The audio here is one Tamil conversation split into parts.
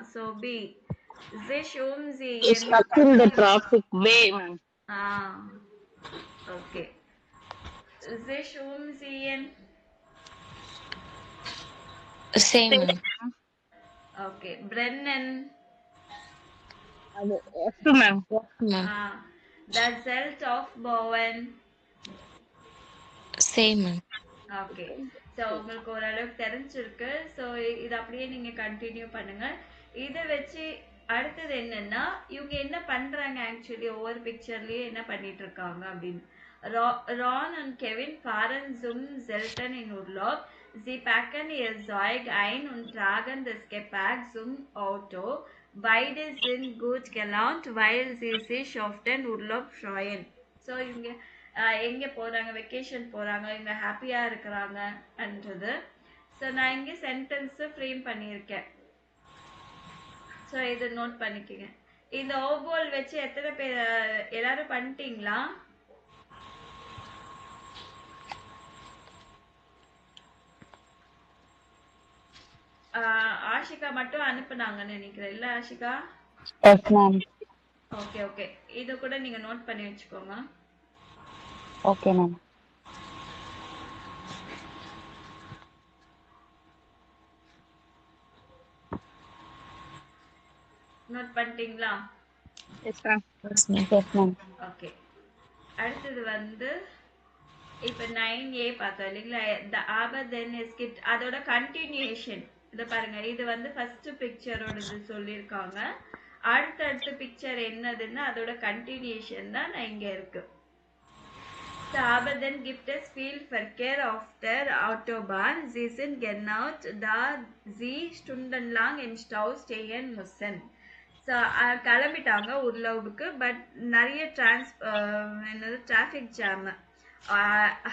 So B. Sich It's sehen. stuck in the traffic way, ma'am. Ah, okay. Sich sehen. Same, ma'am. Okay. Brennen. Yes, ma'am. Yes, ma'am. Ah, the Zelt of Bowen. Same, ma'am. Okay so உங்களுக்கு ஓரளவுக்கு தெரிஞ்சிருக்கு ஸோ இது அப்படியே நீங்கள் கண்டினியூ பண்ணுங்க இதை வச்சு அடுத்தது என்னன்னா இவங்க என்ன பண்றாங்க ஆக்சுவலி ஒவ்வொரு பிக்சர்லயே என்ன பண்ணிட்டு இருக்காங்க அப்படின்னு Ron und Kevin fahren zum Zelten in Urlaub. Sie packen ihr Zeug ein und tragen das Gepäck zum Auto. Beide sind gut gelaunt, weil sie sich auf den Urlaub freuen. So இவங்க எங்கே போகிறாங்க வெக்கேஷன் போகிறாங்க இவங்க ஹாப்பியாக இருக்கிறாங்கன்றது ஸோ நான் இங்கே சென்டென்ஸு ஃப்ரேம் பண்ணியிருக்கேன் ஸோ இதை நோட் பண்ணிக்கோங்க இந்த ஓபோல் வச்சு எத்தனை பேர் எல்லாரும் பண்ணிட்டீங்களா ஆஷிகா மட்டும் அனுப்புனாங்கன்னு நினைக்கிறேன் இல்லை Ashika Yes, ma'am. Okay okay இதை கூட நீங்கள் நோட் பண்ணி வச்சுக்கோங்க Okay, ma'am. நோட் பண்ணிட்டீங்களா Yes, ma'am. Yes, ma'am. Yes, ma'am. Okay அடுத்தது வந்து இப்போ 9A பார்த்தோம் இல்லைங்களா த ஆபர் தென் எஸ்கிட் அதோட கண்டினியூஷன் இதை பாருங்க இது வந்து ஃபர்ஸ்ட் பிக்சரோட இது சொல்லியிருக்காங்க அடுத்தடுத்த பிக்சர் என்னதுன்னா அதோட கண்டினியூஷன் தான் நான் இங்கே இருக்கு The aber then gibt es viel Verkehr auf der Autobahn. Sie sind genau da sie stundenlang im Stau stehen müssen. So கிளம்பிட்டாங்க உர்லவுக்கு பட் நிறைய என்னது டிராஃபிக் ஜாமு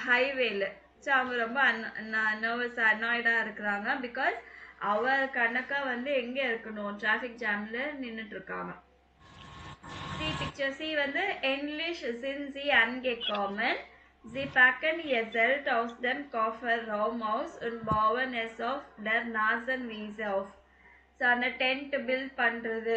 ஹைவேல ஸோ அவங்க ரொம்ப நர்வஸ் அனாய்டாக இருக்கிறாங்க பிகாஸ் அவர் கணக்காக வந்து எங்கே இருக்கணும் டிராஃபிக் ஜாமில் நின்றுட்டு இருக்காங்க சி பிக்சர் சி வந்து Englisch sind sie angekommen. Sie packen ihr Zelt aus dem Kofferraum aus und bauen es auf der Nasenwiese auf. So அந்த டென்ட் பில்ட் பண்ணுறது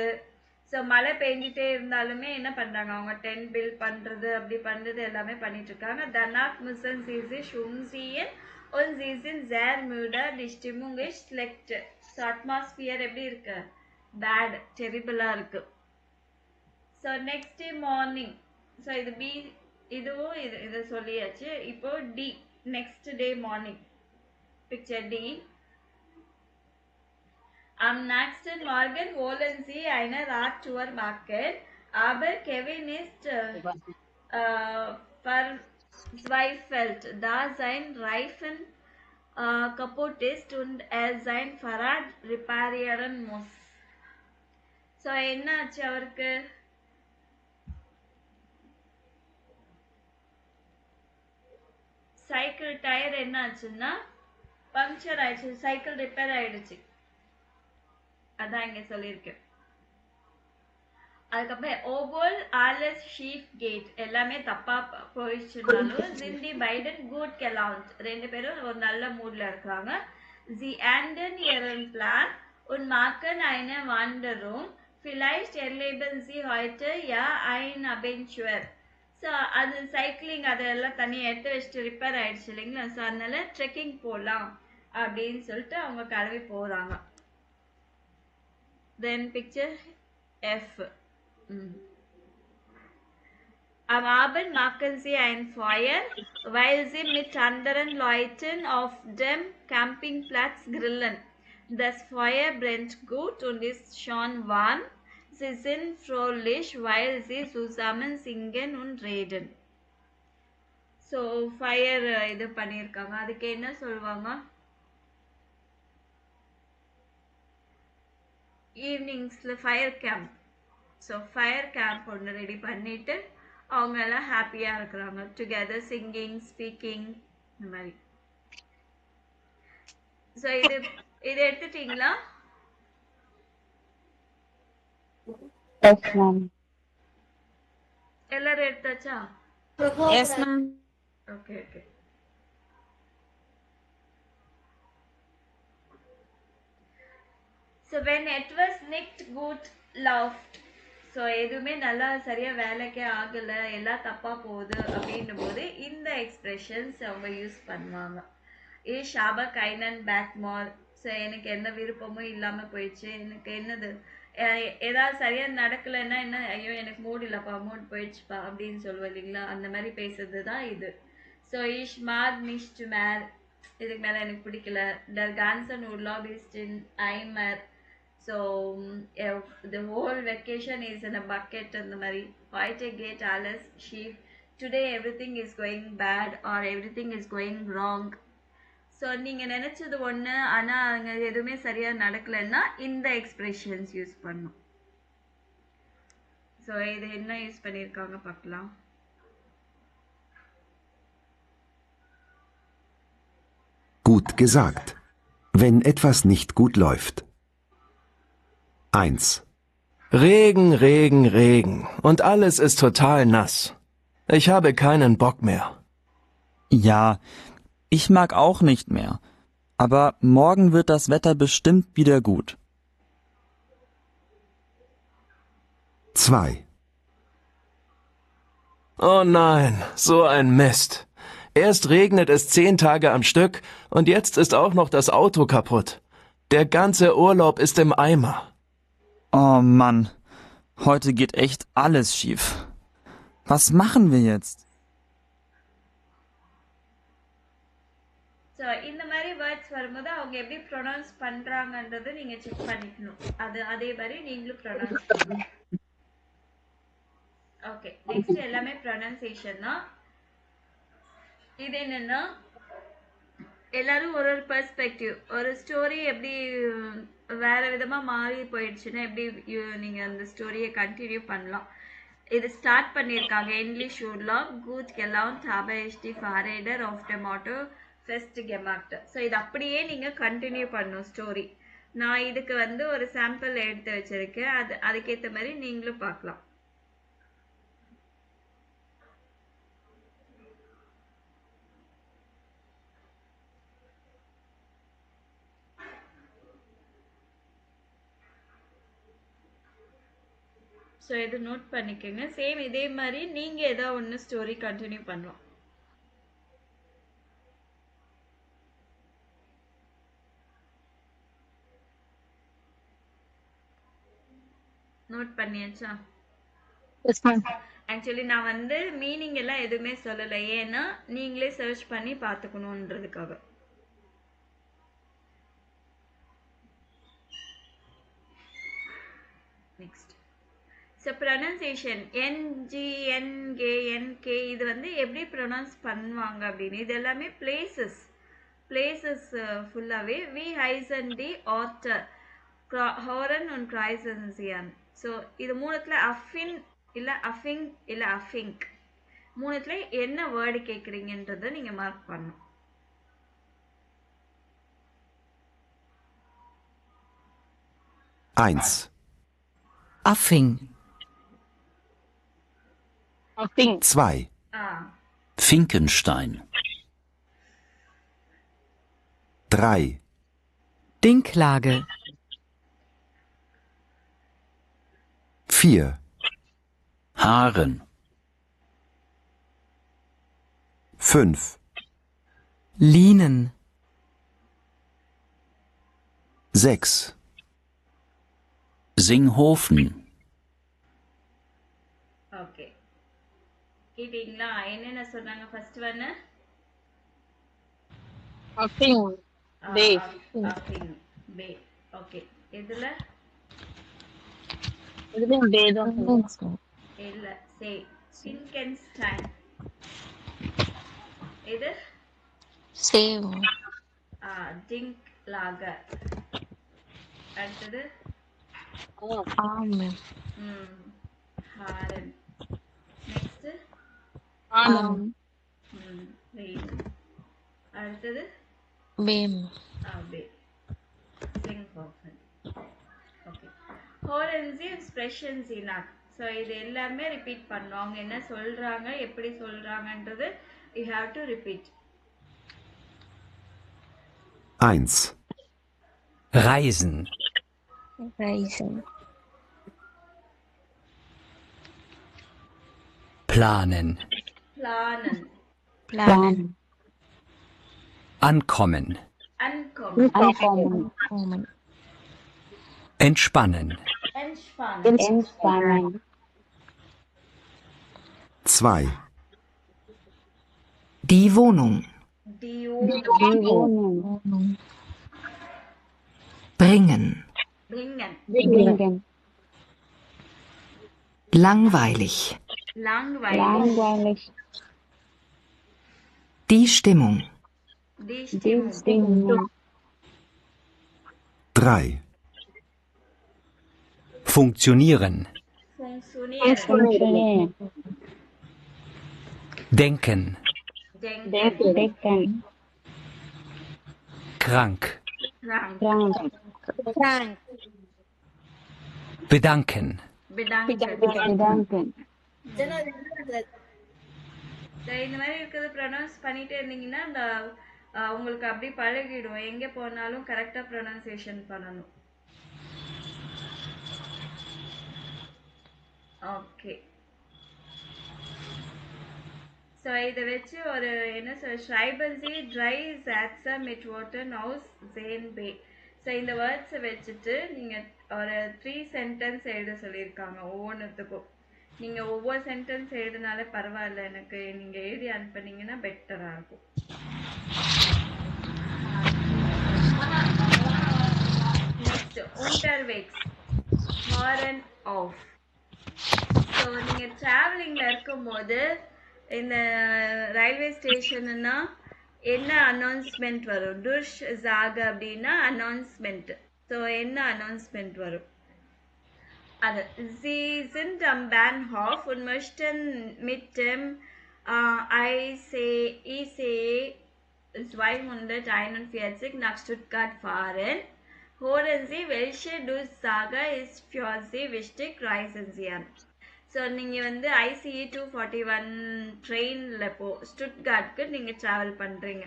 ஸோ மழை பெஞ்சிட்டே இருந்தாலுமே என்ன பண்ணுறாங்க அவங்க டென்ட் பில்ட் பண்ணுறது அப்படி பண்ணுறது எல்லாமே பண்ணிட்டு இருக்காங்க Danach müssen sie sich umziehen und sie sind sehr müde. Die Stimmung ist schlecht. So atmosphere எப்படி இருக்கு பேட் டெரிபிளாக இருக்கு so next day morning so இது பி இதுவும் இது சொல்லியாச்சு இப்போ the next day morning picture the Am nächsten Morgen wollen sie eine Radtour machen, aber Kevin ist verzweifelt, da sein Reifen kaputt ist und er sein Fahrrad reparieren muss. So என்னாச்சு அவருக்கு சைக்கிள் டயர் என்ன ஆச்சுன்னா பங்க்சர் ஆயிடுச்சு சைக்கிள் ரிப்பேர் ஆயிடுச்சு அதான் இங்க சொல்லியிருக்கேன் அதுக்கப்புறம் ஓவோல் ஆலஸ் ஷீஃப் கேட் எல்லாமே தப்பா போயிடுச்சுனாலும் ஜிந்தி பைடன் குட் கெலவுண்ட் ரெண்டு பேரும் ஒரு நல்ல மூட்ல இருக்கிறாங்க Sie enden ihren Plan und machen eine Wanderung. Vielleicht erleben Sie heute ja ein Adventure. So அது சைக்கிளிங் அதெல்லாம் தனியாக எடுத்து வச்சுட்டு ரிப்பேர் ஆயிடுச்சு இல்லைங்களா ஸோ அதனால ட்ரெக்கிங் போகலாம் அப்படின்னு சொல்லிட்டு அவங்க கிளம்பி போகிறாங்க Then picture F. Am Abend machen sie ein Feuer, weil sie mit anderen Leuten auf dem Campingplatz grillen. Das Feuer brennt gut und ist schon warm. Sie sind fröhlich, weil sie zusammen singen und reden. So, fire இது பண்ணியிருக்காங்க அதுக்கு என்ன சொல்லுவாங்க ஈவினிங்ஸில் fire camp so fire camp ஒன்று ரெடி பண்ணிவிட்டு அவங்க எல்லாம் ஹாப்பியாக இருக்கிறாங்க டுகெதர் சிங்கிங் ஸ்பீக்கிங் இந்த மாதிரி ஸோ இது எடுத்துட்டீங்களா Yes, ma'am. எல்லாரும் எடுத்தாச்சா Yes, ma'am. Okay okay so when etwas nicht gut läuft, so எதுவுமே நல்லா சரியா வேலைக்கே ஆகல, எல்லாம் தப்பா போகுது அப்படின்னும் போது இந்த எக்ஸ்பிரஷன்ஸ் அவங்க யூஸ் பண்ணுவாங்க. ஷாபா கைனன் பேக்மால். ஸோ எனக்கு எந்த விருப்பமும் இல்லாம போயிடுச்சு, எனக்கு என்னது ஏதாவது சரியா நடக்கலைன்னா என்ன, ஐயோ எனக்கு மூட் இல்லப்பா, மூட் போயிடுச்சுப்பா அப்படின்னு சொல்லுவோம் இல்லைங்களா, அந்த மாதிரி பேசுறது தான் இது. ஸோ இஷ் மாத் நிஷ்ட் மேர், இதுக்கு மேல எனக்கு பிடிக்கல. டர் கான்சன் உர்லாப் இஸ் இன் ஐமர். So the whole vacation is in a bucket அந்த மாதிரி. heute geht alles schief, today everything is going bad or everything is going wrong. So நீங்க நினைச்சது ஒண்ணு ஆனா அங்க எதுவுமே சரியா நடக்கலைன்னா இந்த எக்ஸ்பிரஷன்ஸ் யூஸ் பண்ணும். ஸோ இது என்ன யூஸ் பண்ணியிருக்காங்க பார்க்கலாம். Gut gesagt. Wenn etwas nicht gut läuft. 1. Regen, Regen, Regen. Und alles ist total nass. Ich habe keinen Bock mehr. Ja, ich mag auch nicht mehr. Aber morgen wird das Wetter bestimmt wieder gut. 2. Oh nein, so ein Mist. Erst regnet es 10 Tage am Stück und jetzt ist auch noch das Auto kaputt. Der ganze Urlaub ist im Eimer. Oh Mann, heute geht echt alles schief. Was machen wir jetzt? So இந்த மாதிரி வேர்ட்ஸ் வரும்போது அவங்க எப்படி ப்ரொனவுன்ஸ் பண்றாங்கன்றது நீங்க செக் பண்ணிக்கணும். அதே மாதிரி நீங்களும் ப்ரொனவுன்ஸ் பண்ணணும். ஓகே, நெக்ஸ்ட் எல்லாமே ப்ரொனன்சியேஷன் தான். இது என்னன்னா எல்லாரும் ஒரு ஒரு பெர்ஸ்பெக்டிவ், ஒரு ஸ்டோரி எப்படி வேற விதமா மாறி போயிடுச்சுன்னா எப்படி நீங்க அந்த ஸ்டோரியை கண்டினியூ பண்ணலாம். இது ஸ்டார்ட் பண்ணியிருக்காங்க. இங்கிலீஷ் ஊர்லாம் கூத் கெல்லாம் தாபேஷ்டி ஃபாரேடர் ஆஃப் த மாட்டோ ஃபெஸ்ட் கெமாக்ட். ஸோ இது அப்படியே நீங்க கண்டினியூ பண்ணும் ஸ்டோரி. நான் இதுக்கு வந்து ஒரு சாம்பிள் எடுத்து வச்சிருக்கேன், அதுக்கேற்ற மாதிரி நீங்களும் பார்க்கலாம். ஸோ இது நோட் பண்ணிக்கோங்க. சேம் இதே மாதிரி நீங்க ஏதாவது ஒன்று ஸ்டோரி கண்டினியூ பண்ணலாம். நோட் பண்ணியாச்சா? Yes, ma'am. ஆக்சுவலி நான் வந்து மீனிங் எல்லாம் எதுவுமே சொல்லலை, ஏன்னா நீங்களே சர்ச் பண்ணி பார்த்துக்கணுன்றதுக்காக. நெக்ஸ்ட், ஸோ ப்ரொனன்சியேஷன் NGNGNK இது வந்து எப்படி ப்ரொனவுன்ஸ் பண்ணுவாங்க அப்படின்னு, இது எல்லாமே பிளேசஸ் ஃபுல்லாகவே. வி ஹைசன் டி ஆர்டர் ஹோரன் und Kreisensien. ஸோ இது மூணுத்துல அஃபின் இல்லை அஃபிங் இல்லை அஃபிங்க், மூணுத்துல என்ன வேர்டு கேட்குறீங்கன்றதை நீங்க மார்க் பண்ணணும். Eins. Affing. Affing. 2. Finkenstein. 3. Dinklage. 4. Haaren. 5. Linen. 6. Singhofen. Okay, கேட்டீங்களா? என்னென்ன சொன்னாங்க? ஃபர்ஸ்ட் ஒன்னு Affing. Bay. அஃபிங், பே. ஓகே, இதுல இதுலயும் bay தான் சொல்லுவாங்க. இல்ல, சே ஃபின்கென்ஸ்டைன். இது Same. டிங்க் லாகர். அடுத்தது Arm. ஹாரன். Next annum. வெயில். அடுத்தது Beam. பே. சிங்ஹோஃபன். ஓகே, ஹோரன்ஸி எக்ஸ்பிரஷன்ஸ் இனாக். ஸோ இது எல்லாமே ரிப்பீட் பண்ணுவோம். அவங்க என்ன சொல்றாங்க, எப்படி சொல்றாங்கன்றது you have to repeat. 1. Reisen. Reisen. Planen. planen, Planen. Ankommen. ankommen, Kommen. Entspannen. entspannen, 2. Die Wohnung. die Wohnung, Wohnung. Bringen. bringen, Langweilig. langweilig, Die Stimmung. die Stimmung, 3. Funktionieren. funktionieren, Denken. denken, Krank. krank, Bedanken. bedanken. இந்த மாதிரி இருக்கிறது ப்ரொனவுன்ஸ் பண்ணிட்டே இருந்தீங்கன்னா அந்த உங்களுக்கு அப்படி பழகிடும். எங்க போனாலும் கரெக்டா ப்ரொனவுன்சியேஷன் பண்ணணும். ஓகே. ஸோ இதை வச்சு ஒரு என்ன சொல் ஷ்ரைபல்சி ட்ரை ஜாட்ஸா மிட் வாட்டர் நவுஸ் ஜேன் பே. ஸோ இந்த வேர்ட்ஸை வச்சுட்டு நீங்கள் ஒரு 3 சென்டென்ஸ் எழுத சொல்லியிருக்காங்க ஒவ்வொன்றுத்துக்கும். நீங்கள் ஒவ்வொரு சென்டென்ஸ் எழுதினாலே பரவாயில்ல, எனக்கு நீங்கள் எழுதி அனுப்புனீங்கன்னா பெட்டராக இருக்கும். Next unterwegs horn off. So நீங்கள் ட்ராவலிங்கில் இருக்கும்போது இந்த ரயில்வே ஸ்டேஷன்னா என்ன அனௌன்ஸ்மெண்ட் வரும்? துஷ் ஜாக அப்படின்னா அனௌன்ஸ்மெண்ட். ஸோ என்ன அனௌன்ஸ்மெண்ட் வரும்? அது Sie sind am Bahnhof und möchten mit dem ICE 241 nach Stuttgart fahren. Hören Sie, welche Durchsage ist für Sie wichtig? Reisen Sie an. So நீங்கள் வந்து ICE 241 ட்ரெயினில் ஸ்டுட்கார்ட்க்கு நீங்கள் ட்ராவல் பண்ணுறீங்க.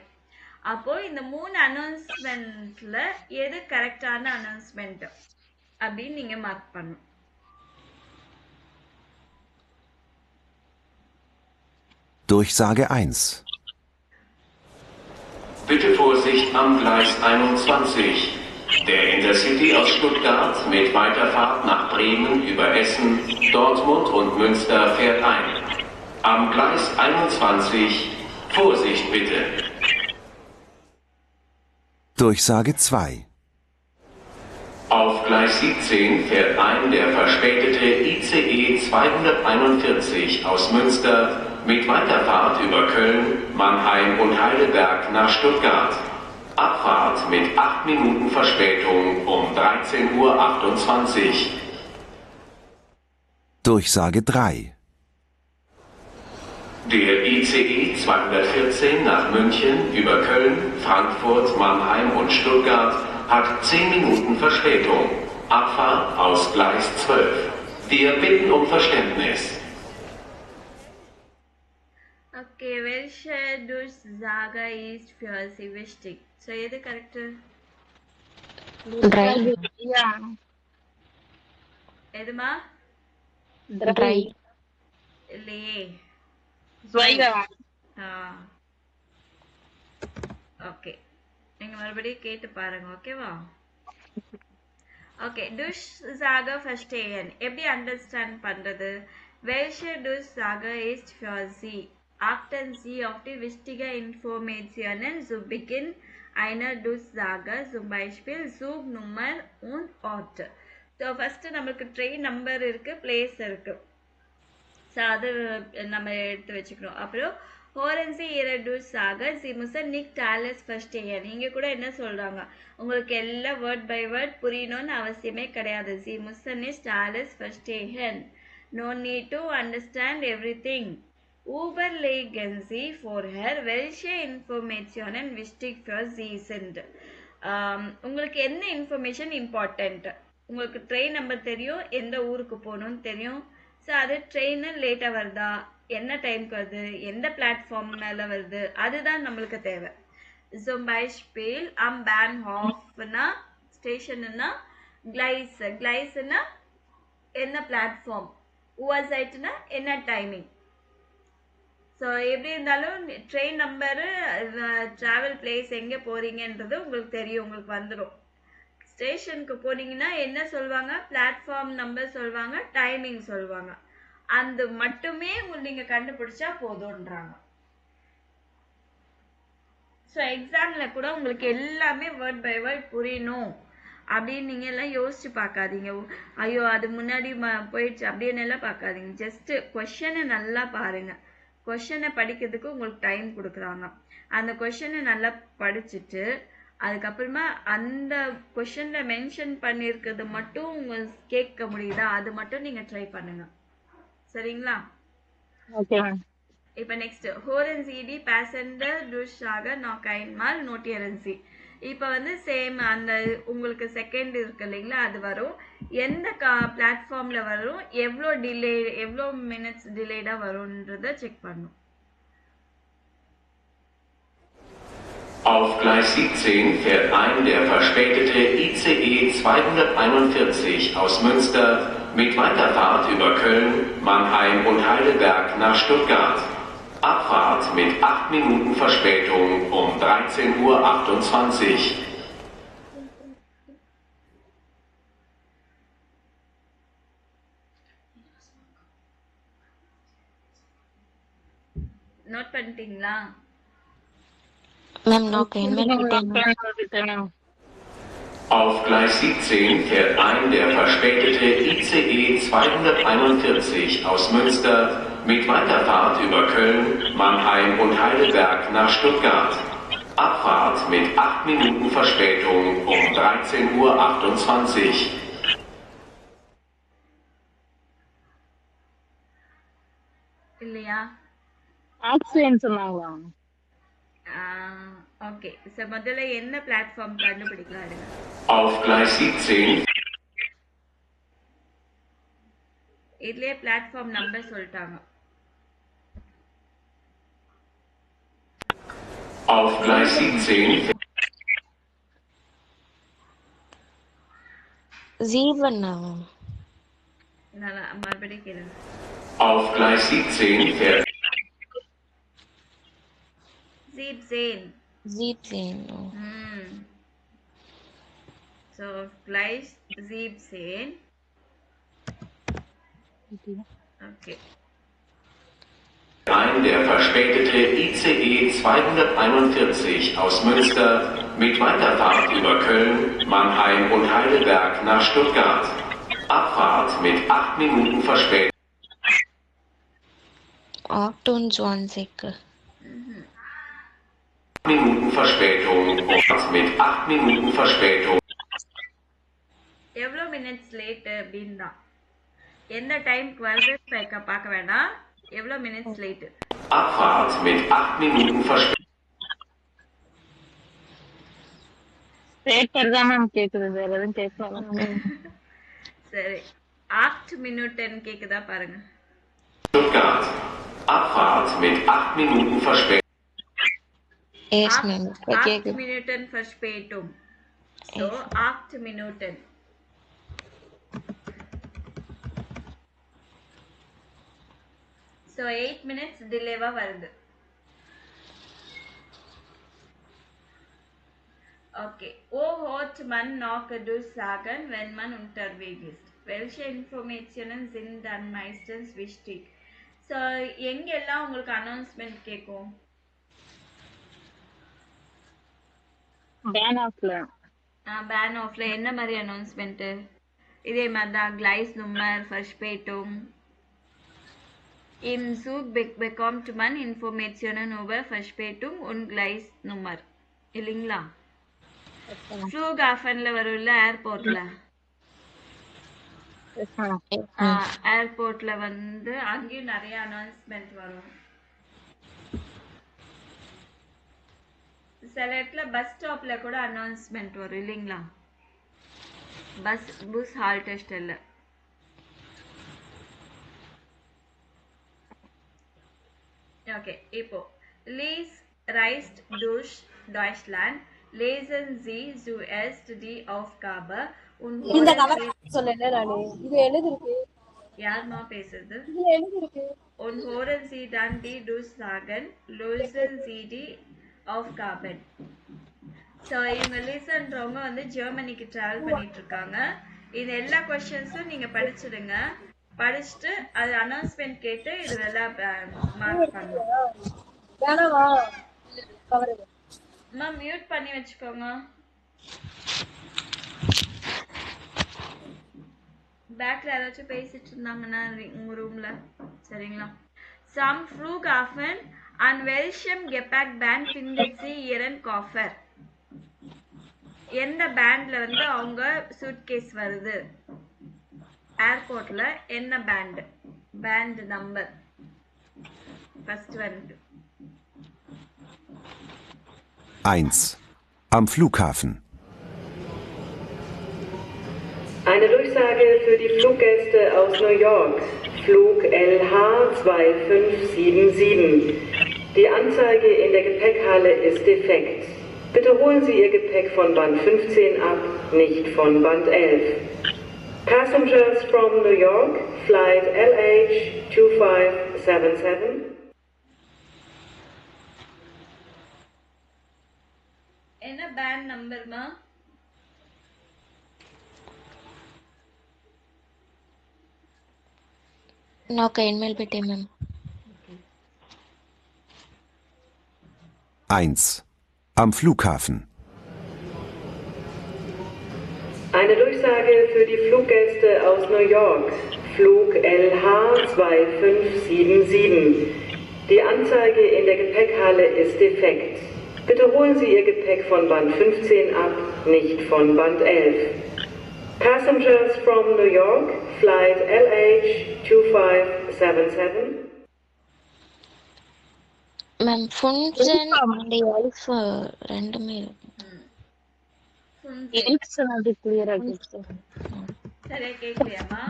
அப்போது இந்த 3 அனௌன்ஸ்மெண்ட்டில் எது கரெக்டான அனௌன்ஸ்மெண்ட் அப்படின்னு நீங்கள் மார்க் பண்ணணும். Durchsage 1. Bitte Vorsicht am Gleis 21. Der Intercity aus Stuttgart mit Weiterfahrt nach Bremen über Essen, Dortmund und Münster fährt ein. Am Gleis 21 Vorsicht bitte. Durchsage 2. Auf Gleis 17 fährt ein der verspätete ICE 241 aus Münster mit Weiterfahrt über Köln, Mannheim und Heidelberg nach Stuttgart. Abfahrt mit 8 Minuten Verspätung um 13:28 Uhr. Durchsage 3. Der ICE 214 nach München über Köln, Frankfurt, Mannheim und Stuttgart hat 10 Minuten Verspätung. Abfahrt aus Gleis 12. Wir bitten um Verständnis. Okay, welche Durchsage ist für Sie wichtig? So எது கரெக்டு? Drive. எதுமா? Drive. இல்லையே. ஓகே, நீங்கள் மறுபடியும் கேட்டு பாருங்க. ஓகேவா? ஓகே, Durchsage verstehen எப்படி அண்டர்ஸ்டாண்ட் பண்ணுறது? Welche Durchsage ist für Sie? Achten Sie auf die wichtigen Informationen zu Beginn einer Durchsage, zum Beispiel Zugnummer und Ort. So first நம்மளுக்கு ட்ரெயின் நம்பர் இருக்குது, பிளேஸ் இருக்குது. ஸோ அது நம்ம எடுத்து வச்சுக்கணும். அப்புறம் ஹோரன்சி இரடுசாக சிமுசன் நிக் டாலஸ் ஃபர்ஸ்ட் ஏன் இங்கே கூட என்ன சொல்கிறாங்க, உங்களுக்கு எல்லாம் வேர்ட் பை வேர்ட் புரியணும்னு அவசியமே கிடையாது. சிமுசன் இஸ் டாலஸ் ஃபர்ஸ்ட் ஏன், no need to understand everything. Überlegen Sie vorher, welche Informationen wichtig für Sie sind. உங்களுக்கு என்ன இன்ஃபர்மேஷன் இம்பார்ட்டண்ட்? உங்களுக்கு ட்ரெயின் நம்பர் தெரியும், எந்த ஊருக்கு போகணும்னு தெரியும். ஸோ அது ட்ரெயின் லேட்டாக வருதா, என்ன டைமுக்கு வருது, எந்த பிளாட்ஃபார்ம் மேலே வருது, அதுதான் நம்மளுக்கு தேவை. Zum Beispiel am Bahnhofனா ஸ்டேஷன்னா கிளைஸ்னா என்ன பிளாட்ஃபார்ம், உவர்சைட்னா என்ன டைமிங். ஸோ எப்படி இருந்தாலும் ட்ரெயின் நம்பரு, ட்ராவல் பிளேஸ் எங்கே போறீங்கன்றது உங்களுக்கு தெரியும், உங்களுக்கு வந்துடும். ஸ்டேஷனுக்கு போனீங்கன்னா என்ன சொல்லுவாங்க, பிளாட்ஃபார்ம் நம்பர் சொல்லுவாங்க, டைமிங் சொல்லுவாங்க. அது மட்டுமே நீங்க கண்டுபிடிச்சா போதும்ன்றாங்க. ஸோ எக்ஸாம்ல கூட உங்களுக்கு எல்லாமே வேர்ட் பை வேர்ட் புரியணும் அப்படின்னு நீங்க எல்லாம் யோசிச்சு பார்க்காதீங்க. ஐயோ அது முன்னாடி போயிடுச்சு அப்படின்னு எல்லாம் பார்க்காதீங்க. ஜஸ்ட் கொஸ்டினை நல்லா பாருங்க. கொஸ்டினை படிக்கிறதுக்கு உங்களுக்கு டைம் கொடுக்குறாங்க. அந்த கொஸ்டினை நல்லா படிச்சுட்டு அதுக்கப்புறமா அந்த கொஸ்டின்ல மென்ஷன் பண்ணியிருக்கிறது மட்டும் உங்களுக்கு கேட்க முடியுதா, அது மட்டும் நீங்க ட்ரை பண்ணுங்க. சரிங்களா? Okay ma'am. இப்போ நெக்ஸ்ட் ஹோரன்சிடி பேசஞ்சர் துஷாக நோக்கைன்மால் நோட்டியரன்சி. இப்போ வந்து சேம் அந்த உங்களுக்கு செகண்ட் இருக்கு இல்லைங்களா, அது வரும். எந்த பிளாட்ஃபார்ம்ல வரும், எவ்வளோ மினிட்ஸ் டிலேடா வரும்ன்றத செக் பண்ணும். Auf Gleis 17 fährt ein der verspätete ICE 241 aus Münster mit Weiterfahrt über Köln, Mannheim und Heidelberg nach Stuttgart. Abfahrt mit 8 Minuten Verspätung um 13:28 Uhr. Note பண்ணிட்டீங்களா? மேம் நோக்கைன்மால் Auf Gleis 17 fährt ein der verspätete ICE 241 aus Münster mit Weiterfahrt über Köln, Mannheim und Heidelberg nach Stuttgart. Abfahrt mit 8 Minuten Verspätung um 13:28 Uhr. இல்லையா? ஆக்சிடென்ட் சொன்னாங்களா? ஓகே. ஸோ முதல்ல என்ன பிளாட்ஃபார்ம் கண்டுபிடிக்கலாம். Auf Gleis 17 இதுலயே பிளாட்ஃபார்ம் நம்பர் சொல்லிட்டாங்க. Auf Gleis 17 7 நல்லா மறுபடியும் கேளுங்க. Auf Gleis 17 fährt 17. So Gleis 17. Okay. ein der verspätete ICE 241 aus Münster mit Weiterfahrt über Köln, Mannheim und Heidelberg nach Stuttgart. Abfahrt mit 8 Minuten Verspätung. 28 Minuten Verspätung mit 8 Minuten Verspätung. எவ்வளோ மினிட்ஸ் லேட் அப்படின்னு தான். எந்த டைம்க்கு வருது பார்க்க வேண்டாம், எவ்வளோ minutes late. Abfahrt mit 8 Minuten Verspätung. Paper தான் மேம் கேக்குது, வேற எதுவும் கேட்கலாம். சரி, 8 மினிட்னு கேக்குதா பாருங்க. Stuttgart. Abfahrt mit 8 Minuten Verspätung. 8 Minuten Verspätung. So 8 Minuten. So 8 minutes delay வருது. Okay. O hört man noch du sagen, wenn man unterwegs ist? Welche Informationen sind dann meistens wichtig? So எங்கெல்லாம் உங்களுக்கு அனௌன்ஸ்மெண்ட் கேட்கும்? பேன் ஆஃப்ல என்ன மாதிரி அனௌன்ஸ்மெண்ட்? இதே மாதிரி தான். Gleis Nummer, Verspätung. Im Zug bekommt man Informationen über Verspätung und Gleis Nummer. இல்லைங்களா? Flughafenல வரும்ல, ஏர்போர்ட்ல வந்து அங்கேயும் நிறைய அனௌன்ஸ்மெண்ட் வரும். சில இடத்துல பஸ் ஸ்டாப்ல கூட அனௌன்ஸ்மெண்ட் வரும் இல்லைங்களா? பஸ் ஹால்டஸ்டல்ல. ஓகே, இப்போ Lies reist durch Deutschland. Lesen Sie zuerst die Aufgabe உன் இந்த ஹோரன் கவர் சீட் சொன்னேன்ல நானு. இது எழுதிருக்கு. யாருமா பேசுறது? இதுல எழுதிருக்கு. Und hören Sie dann die Durchsagen, lösen Sie die Aufgaben. So இவங்க லிசன்றவங்க வந்து ஜெர்மனிக்கு ட்ராவல் பண்ணிட்டு இருக்காங்க. இது எல்லா கொஸ்டின்ஸும் நீங்க படிச்சிடுங்க. படிச்சுட்டு அது அனௌன்ஸ்மெண்ட் கேட்டு இதெல்லாம் மார்க் பண்ணலாம். வேணாமா கவர் அம்மா மியூட் பண்ணி வச்சுக்கோங்க. பேக்ல யாராச்சும் பேசிட்டு இருந்தாங்கன்னா உங்க ரூம்ல சரிங்களா? Some Flughafen an welchem Gepäckband findet sie ihren Koffer. எந்த பேண்ட்ல வந்து அவங்க சூட்கேஸ் வருது? ஏர்போர்ட்ல என்ன பேண்ட் நம்பர் ஃபர்ஸ்ட் வந்து 1. Am Flughafen. Eine Durchsage für die Fluggäste aus New York. Flug LH2577. Die Anzeige in der Gepäckhalle ist defekt. Bitte holen Sie Ihr Gepäck von Band 15 ab, nicht von Band 11. Passengers from New York, Flight LH2577. என்ன பேண்ட் நம்பர்மா? నాకు ఈమెయిల్ పెట్టే ma'am. 1. Am Flughafen. Eine Durchsage für die Fluggäste aus New York. Flug LH2577. Die Anzeige in der Gepäckhalle ist defekt. Bitte holen Sie Ihr Gepäck von Band 15 ab, nicht von Band 11. Passengers from New York, Flight LH2577. Ma'am ఫున్సన్ అండ్ ఎల్ఫ్ రెండుమే. எல்ப்ஸ் அது கிளியரா கேக்குது. சரியா கேக்கலையாமா?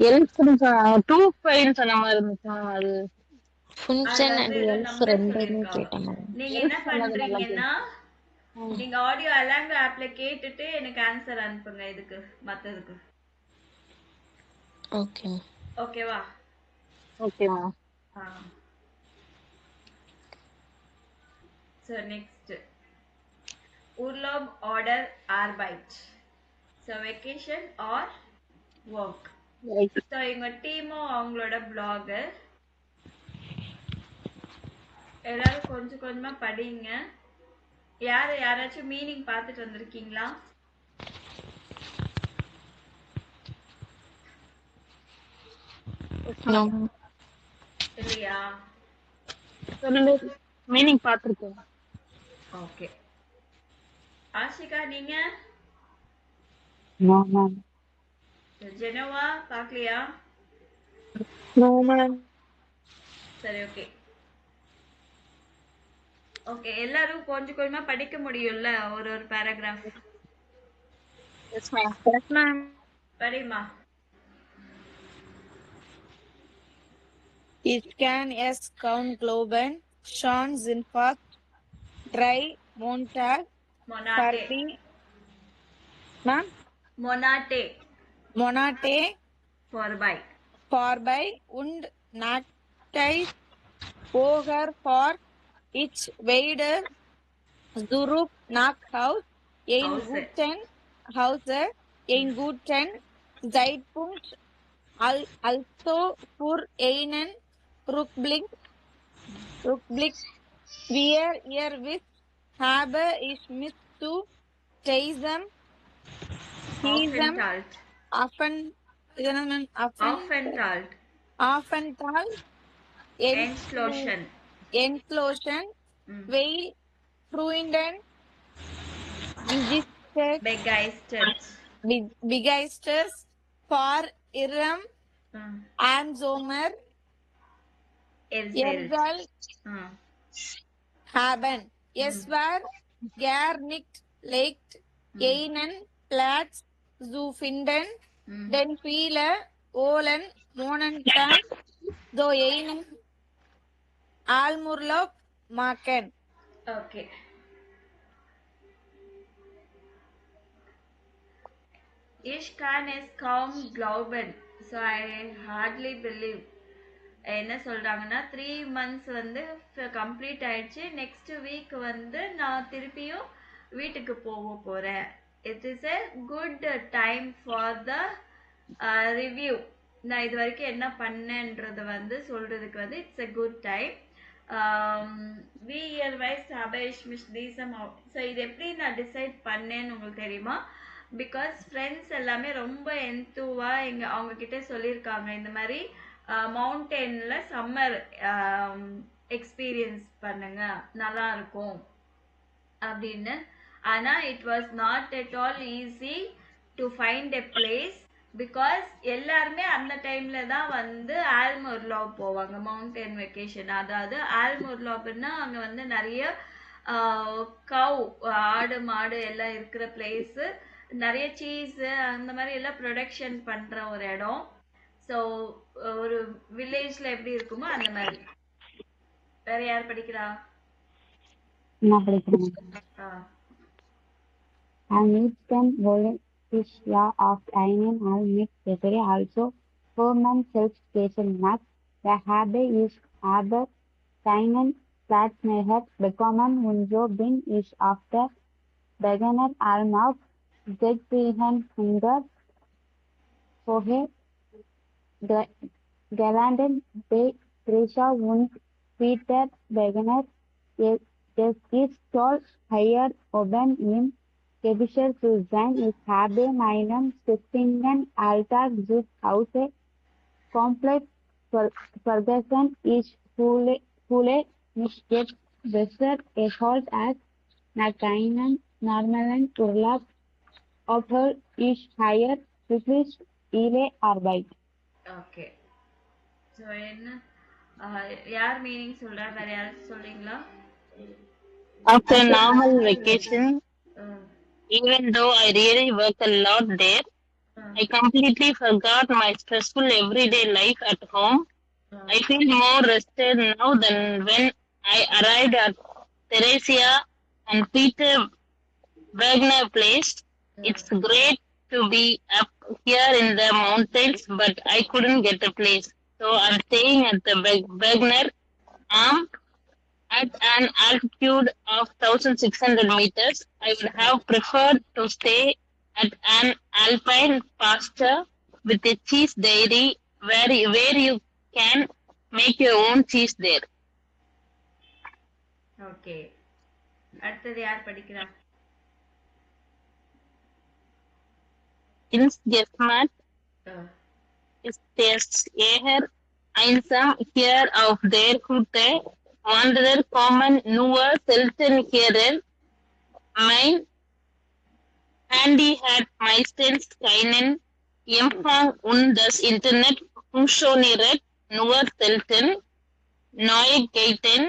எல்ப்ஸ் 25 சொன்ன மாதிரி இருந்துச்சு அது. ஃபுன்சன் அண்ட் எல்ஃப் ரெண்டுமே கேட்டேன் மேம். நீங்க என்ன பண்றீங்கன்னா நீங்க ஆடியோ அலாங்கோ ஆப்ல கேட்டுட்டு எனக்கு ஆன்சர் அனுப்புங்க இதுக்கு மத்ததுக்கு. ஓகே ஓகேவா? ஓகேமா. So next Urlaub oder Arbeit. So vacation or work. So இவங்க டீமும் அவங்களோட பிளாகர் எல்லாரும் கொஞ்சம் கொஞ்சமா படிங்க. யாராச்சும் மீனிங் பார்த்துட்டு வந்திருக்கீங்களா? இல்லையா? சொல்லு மீனிங் பாத்துருக்கேன். ஓகே. ஆஷிகா நீங்க? No ma'am. ஜெனோவா பார்க்கலையா? No ma'am. சரி ஓகே. ஓகே எல்லாரும் கொஞ்சம் கொஞ்சமா படிக்க முடியும்ல ஒரு paragraph? Yes ma'am. Yes ma'am. படிமா. Ich kann es kaum glauben, schon sind fast 3 Montage Monate vorbei und nackte Oger vor ich weiter zurück nach Haus. Ein guten Zeitpunkt also für einen Rückblick. Wie ihr wisst, habe ich mich zu diesem Aufenthalt entschlossen, weil Freunden begeistert vor ihrem Sommer haben. Es war gar nicht leicht, einen Platz zu finden, denn viele wollen momentan so einen Almurlaub machen. Okay. Ich kann es kaum glauben. So I hardly believe. என்ன சொல்றாங்கன்னா 3 months வந்து கம்ப்ளீட் ஆயிடுச்சு. நெக்ஸ்ட் வீக் வந்து நான் திருப்பியும் வீட்டுக்கு போறேன். It is a good time for the review. நான் இது வரைக்கும் என்ன பண்ணேன்றத வந்து சொல்றதுக்கு வந்து it's a good time. VL வைஸ் அபேஷ் மிஸ் தீசம். ஸோ இது எப்படி நான் டிசைட் பண்ணேன்னு உங்களுக்கு தெரியுமா? பிகாஸ் ஃப்ரெண்ட்ஸ் எல்லாமே ரொம்ப எந்தூவா அவங்க கிட்ட சொல்லியிருக்காங்க இந்த மாதிரி மவுண்டெயின்ல சம்மர் எக்ஸ்பீரியன்ஸ் பண்ணுங்க நல்லா இருக்கும் அப்படின்னு. ஆனா it was not at all easy to find a place. Because எல்லாருமே அந்த டைம்ல தான் வந்து ஆல்மோர்லாப் போவாங்க மவுண்டன் வெக்கேஷன். அதாவது ஆல்மோர்லாப்னா அங்க வந்து நிறைய கவ் ஆடு மாடு எல்லாம் இருக்கிற பிளேஸ், நிறைய சீஸ் அந்த மாதிரி எல்லாம் ப்ரொடக்ஷன் பண்ற ஒரு இடம். ஸோ ஒரு வில்லேஜ்ல எப்படி இருக்குமோ அந்த மாதிரி. வேற யார் படிக்கிறா? நான் படிக்கிறேன். Law of Einen all mix theory also Fuhrmann self-station math. The Habe is aber keinen Platzmeier bekommen und so bin ich auf der Beginner Alm auf Z300 vorher gelandet bei Trisha und Peter Beginner. Es ist toll, higher oben im Gebischer zu sein. Ich habe meinen Stiftungen Alltag zu Hause komplett vergessen. Ich fühle mich jetzt besser erholt als nach einem normalen Urlaub, obwohl ich heuer wirklich ihre Arbeit. Okay. So என்ன யார் மீனிங் சொல்றா? வேற யாராச்சும் சொல்றீங்களா? After normal vacation, even though I really work a lot there, I completely forgot my stressful everyday life at home. I feel more rested now than when I arrived at Theresia and Peter Wagner place. It's great to be up here in the mountains, but I couldn't get a place. So I'm staying at the Wagner Arm at an altitude of 1,600 meters. I would have preferred to stay at an alpine pasture with a cheese dairy where you can make your own cheese there. Okay. அடுத்தது யார் படிக்கிறா? Insgesamt ist es eher einsam hier auf der Hütte. Wanderer kommen nur selten hierher. Mein Handy hat meistens keinen Empfang und das Internet funktioniert nur selten. Neuigkeiten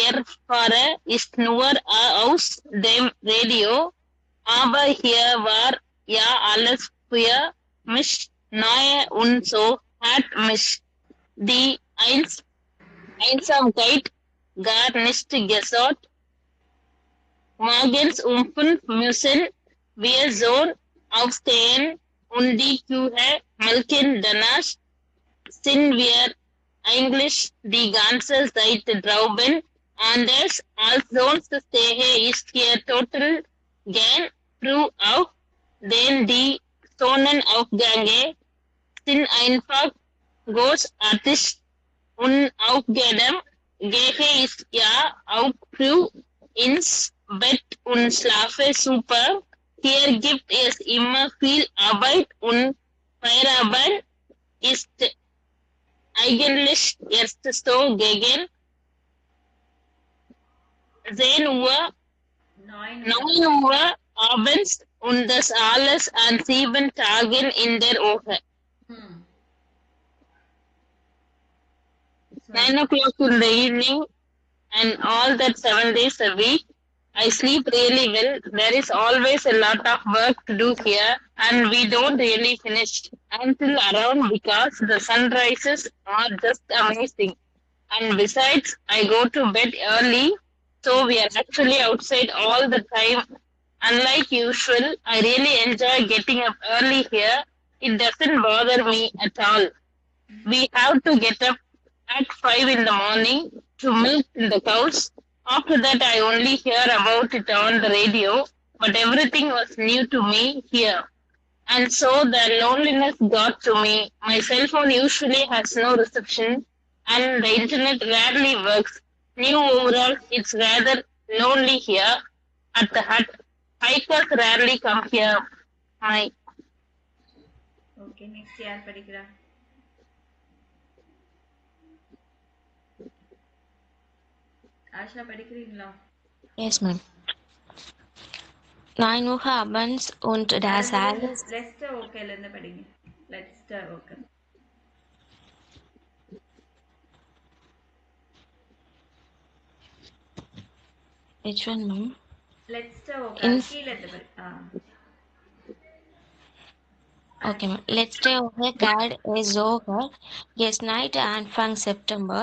erfahre ist nur aus dem Radio, aber hier war ja alles für mich neu und so hat mich die Einsamkeit gar nicht gestört. Morgens um 5 müssen wir schon aufstehen und die Kühe melken. Danach sind wir eigentlich die ganze Zeit draußen. Anders als sonst stehe ich hier total gern früh auf, denn die Sonnenaufgänge sind einfach großartig. Unaufgegeben gehe ich ja auch früh ins Bett und schlafe super. Hier gibt es immer viel Arbeit und Feierabend ist eigentlich erst so gegen 10 Uhr, 9 Uhr abends und das alles an 7 Tagen in der Woche. 9 o'clock in the evening and all that 7 days a week. I sleep really well. There is always a lot of work to do here and we don't really finish until around because the sunrises are just amazing. And besides, I go to bed early, so we are actually outside all the time Unlike usual, I really enjoy getting up early here. It doesn't bother me at all. We have to get up at 5 in the morning to milk the cows. After that, I only hear about it on the radio, but everything was new to me here. And so the loneliness got to me. My cell phone usually has no reception, and the internet rarely works. New overall, it's rather lonely here at the hut. Hikers rarely come here. Hi. Okay next யார் படிக்கிறா? ஆஷா படிக்கிறீங்களா? Yes, ma'am. Nein Uhr abends und das alles. லெஸ்டர் ஓகேல இருந்து படிங்க. லெஸ்டர் ஓகே. Which one, ma'am? லெஸ்டர் ஓகே கீழ இருந்து படி. Okay, ma'am. Letzte Woche galt es sogar Night Anfang September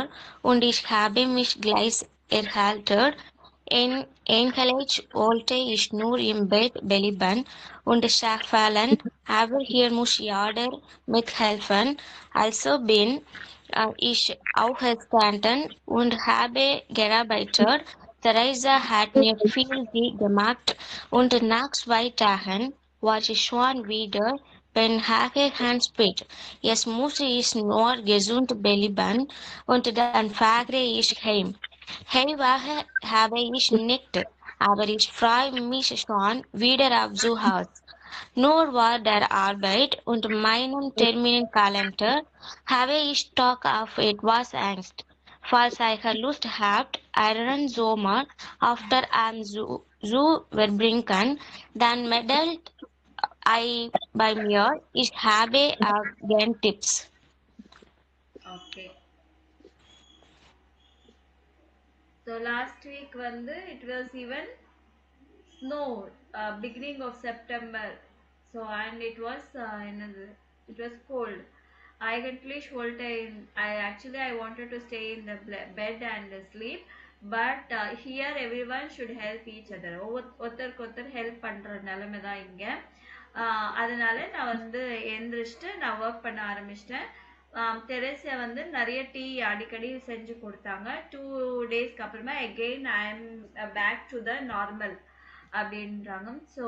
und ich habe mich gleich erhalten. Eigentlich wollte ich nur im Bett bleiben und schlafen, aber hier muss jeder mithelfen. Also bin ich aufgestanden und habe gearbeitet. Theresa hat mir viel gemacht und nach 2 Tagen war ich schon wieder beim Handsprit. Jetzt muss ich nur gesund bleiben und dann fahre ich heim. Hellwache habe ich nicht, aber ich freue mich schon wieder auf zu Hause. Nur war der Arbeit und meinem Terminkalender habe ich doch auf etwas Angst. Falls ihr Lust habt, einen Sommer after am Zoo verbringen, dann meldet euch bei mir. Ich habe auch gern Tipps. Okay. So last week வந்து it was even snow beginning of September. So and it was it was cold. Eigentlich wollte I wanted to stay in the bed and sleep, but here everyone should help each other. ஒருத்தருக்கு ஒருத்தர் ஹெல்ப் பண்ற நிலைமை தான் இங்க. அதனால நான் வந்து எந்திரிச்சிட்டு நான் ஒர்க் பண்ண ஆரம்பிச்சிட்டேன். தெரேசியா வந்து நிறைய டீ அடிக்கடி செஞ்சு கொடுத்தாங்க. 2 டேஸ்க்கு அப்புறமா again I am back to the normal அப்படின்றாங்க. So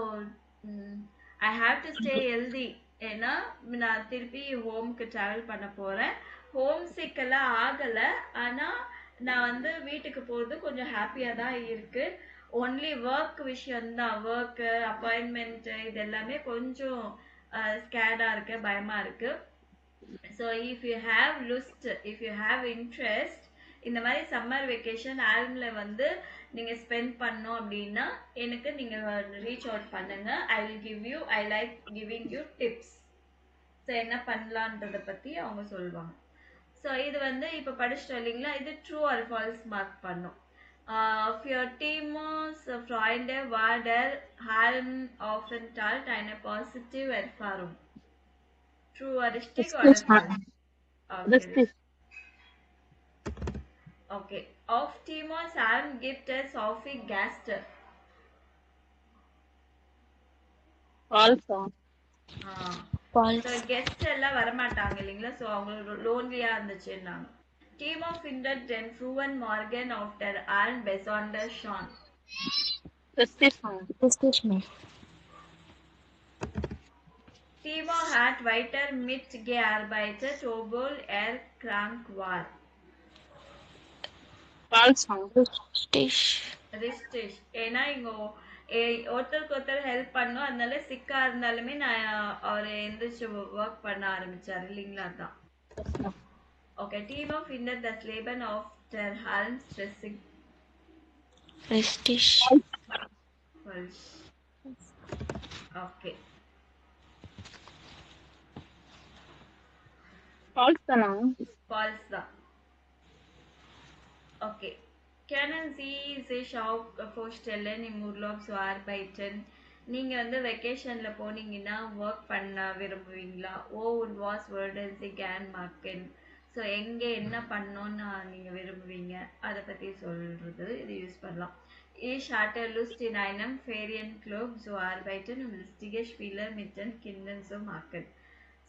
I have to stay healthy. ஏன்னா நான் திருப்பி ஹோம்க்கு ட்ராவல் பண்ண போறேன். ஹோம் சிக் எல்லாம் ஆகலை, ஆனால் நான் வந்து வீட்டுக்கு போகிறது கொஞ்சம் ஹாப்பியாக தான் இருக்கு. ஒன்லி ஒர்க் விஷயம்தான், ஒர்க்கு அப்பாயின்மெண்ட்டு இது எல்லாமே கொஞ்சம் ஸ்கேடாக இருக்கு, பயமாக இருக்கு. So if you have lust, if you have interest, இந்த மாதிரி சம்மர் வெக்கேஷன் ஆல்மில் வந்து நீங்கள் ஸ்பெண்ட் பண்ணோம் அப்படின்னா எனக்கு நீங்கள் ரீச் அவுட் பண்ணுங்க. I like giving you tips. So என்ன பண்ணலான்றதை பற்றி அவங்க சொல்லுவாங்க. ஸோ இது வந்து இப்போ படிச்சிட்டோம் இல்லைங்களா, இது ட்ரூ ஆர் ஃபால்ஸ் மார்க் பண்ணும். Für Timos Freunde war der Halmaufenthalt eine positive Erfahrung. True or richtig or false? Okay. Okay. Auf Timos Halm gibt es häufig Gäste. False. So guests எல்லாம் வரமாட்டாங்க இல்லைங்களா, ஸோ அவங்க லோன்லியா இருந்துச்சுன்னாங்க. Timo findet den frühen Morgen auf der Alm besonders schön. Timo hat weiter mitgearbeitet, obwohl er krank war. Richtig. ஏன்னா இங்க ஒருத்தருக்கு ஒருத்தர் ஹெல்ப் பண்ணோம், அதனால சிக்கா இருந்தாலுமே நான் அவரை எந்திரிச்சு ஒர்க் பண்ண ஆரம்பிச்சாரு இல்லைங்களா, தான். Okay, Timo findet das Leben auf der Alm stressig. Richtig. Falsch. Okay. False தானா? False தான். Okay. Können Sie sich auch vorstellen, im Urlaub zu arbeiten? நீங்க வந்து வெக்கேஷன்ல போனீங்கன்னா ஒர்க் பண்ண விரும்புவீங்களா? und was würden Sie gern machen? So எங்கே என்ன பண்ணோன்னு நீங்கள் விரும்புவீங்க அதை பற்றி சொல்கிறது இது யூஸ் பண்ணலாம். Ich hatte Lust in einem Ferienclub zu arbeiten, um lustige Spiele mit den Kindern zu machen.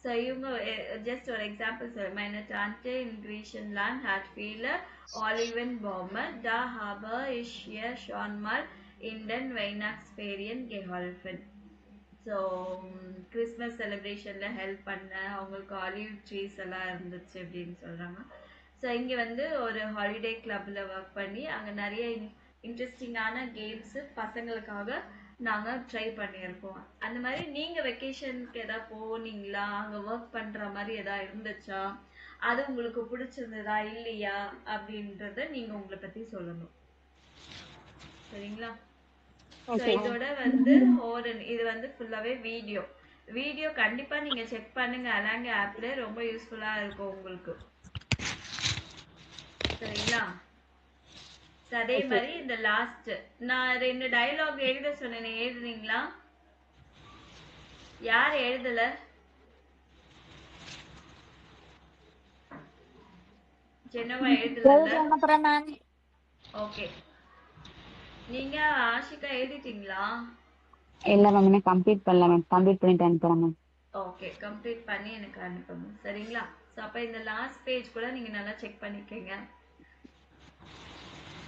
So, இவங்க just ஒரு எக்ஸாம்பிள் சொல்ல, meine Tante in Griechenland hat viele Olivenbäume, da habe ich ihr schon mal in den Weihnachtsferien geholfen. So Christmas செலிப்ரேஷனில் ஹெல்ப் பண்ணேன், அவங்களுக்கு ஆலிவ் ட்ரீஸ் எல்லாம் இருந்துச்சு அப்படின்னு சொல்கிறாங்க. ஸோ இங்கே வந்து ஒரு ஹாலிடே கிளப்பில் ஒர்க் பண்ணி அங்கே நிறைய இன்ட்ரெஸ்டிங்கான கேம்ஸு பசங்களுக்காக நாங்கள் ட்ரை பண்ணியிருக்கோம். அந்த மாதிரி நீங்கள் வெக்கேஷனுக்கு எதாவது போனீங்களா, அங்கே ஒர்க் பண்ணுற மாதிரி எதாவது இருந்துச்சா, அது உங்களுக்கு பிடிச்சிருந்ததா இல்லையா அப்படின்றத நீங்கள் உங்களை பற்றி சொல்லணும். சரிங்களா? ஸோ இதோட வந்து இது வந்து ஃபுல்லாகவே வீடியோ கண்டிப்பாக நீங்கள் செக் பண்ணுங்க. அலாங்க ஆப்பில் ரொம்ப யூஸ்ஃபுல்லாக இருக்கும் உங்களுக்கு. சரிங்களா? அதே மாதிரி இந்த லாஸ்ட் நான் 2 டயலாக் எழுத சொன்னேன், எழுதுறீங்களா? யார் எழுதல? ஜெனோவா எழுதல. ஓகே, நீங்க ஆஷிகா எழுதிட்டீங்களா? இல்ல மேம், இன்னும் கம்ப்ளீட் பண்ணல மேம். கம்ப்ளீட் பண்ணிட்டு அனுப்புறேன் மேம். ஓகே, கம்ப்ளீட் பண்ணி எனக்கு அனுப்புங்க. சரிங்களா? ஸோ அப்போ இந்த லாஸ்ட் பேஜ் கூட நீங்க நல்லா செக் பண்ணிக்கங்க.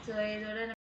ஸோ இதோட